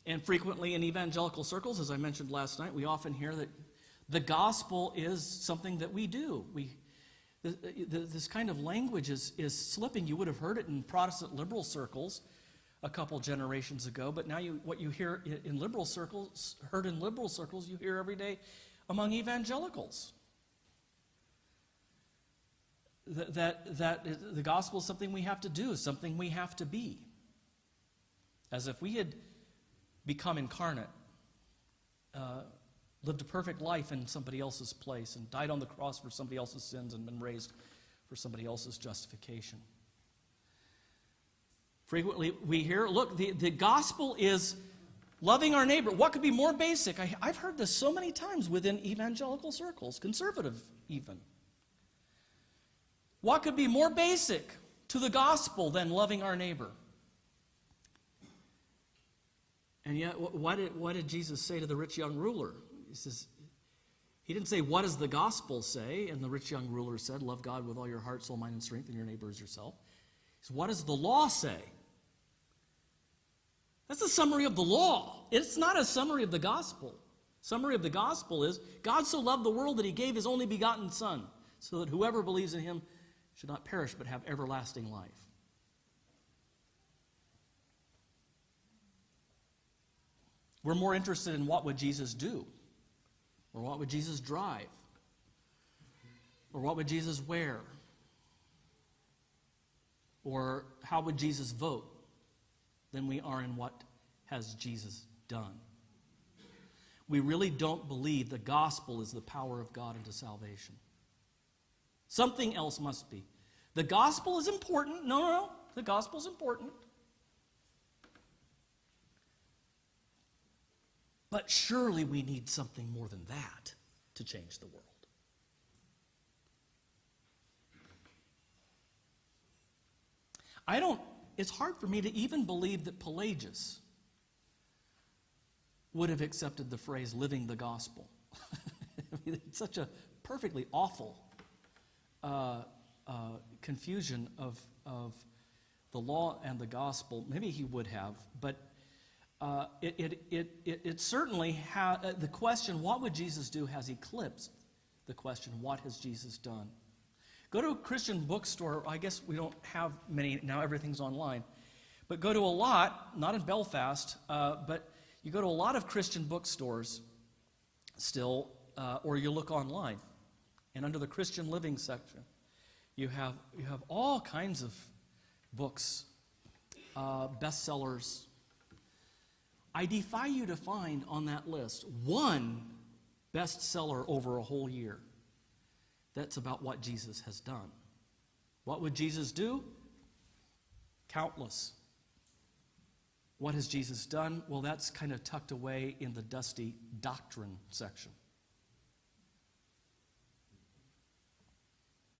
And frequently in evangelical circles, as I mentioned last night, we often hear that the gospel is something that we do. This kind of language is slipping. You would have heard it in Protestant liberal circles a couple generations ago, but now what you hear in liberal circles, you hear every day among evangelicals. That the gospel is something we have to do, something we have to be. As if we had become incarnate, lived a perfect life in somebody else's place, and died on the cross for somebody else's sins and been raised for somebody else's justification. Frequently we hear, look, the gospel is loving our neighbor. What could be more basic? I've heard this so many times within evangelical circles, conservative even. What could be more basic to the gospel than loving our neighbor? And yet, what did Jesus say to the rich young ruler? He didn't say, what does the gospel say? And the rich young ruler said, love God with all your heart, soul, mind, and strength, and your neighbor as yourself. He said, what does the law say? That's a summary of the law. It's not a summary of the gospel. Summary of the gospel is, God so loved the world that he gave his only begotten Son, so that whoever believes in him should not perish but have everlasting life. We're more interested in what would Jesus do, or what would Jesus drive, or what would Jesus wear, or how would Jesus vote, than we are in what has Jesus done. We really don't believe the gospel is the power of God unto salvation. Something else must be. The gospel is important. No. The gospel is important. But surely we need something more than that to change the world. It's hard for me to even believe that Pelagius would have accepted the phrase living the gospel. It's such a perfectly awful confusion of the law and the gospel. Maybe he would have, but it certainly the question, what would Jesus do, has eclipsed the question, what has Jesus done? Go to a Christian bookstore. I guess we don't have many now, everything's online. But go to a lot, not in Belfast, but you go to a lot of Christian bookstores still, or you look online. And under the Christian living section, you have all kinds of books, bestsellers. I defy you to find on that list one bestseller over a whole year that's about what Jesus has done. What would Jesus do? Countless. What has Jesus done? Well, that's kind of tucked away in the dusty doctrine section.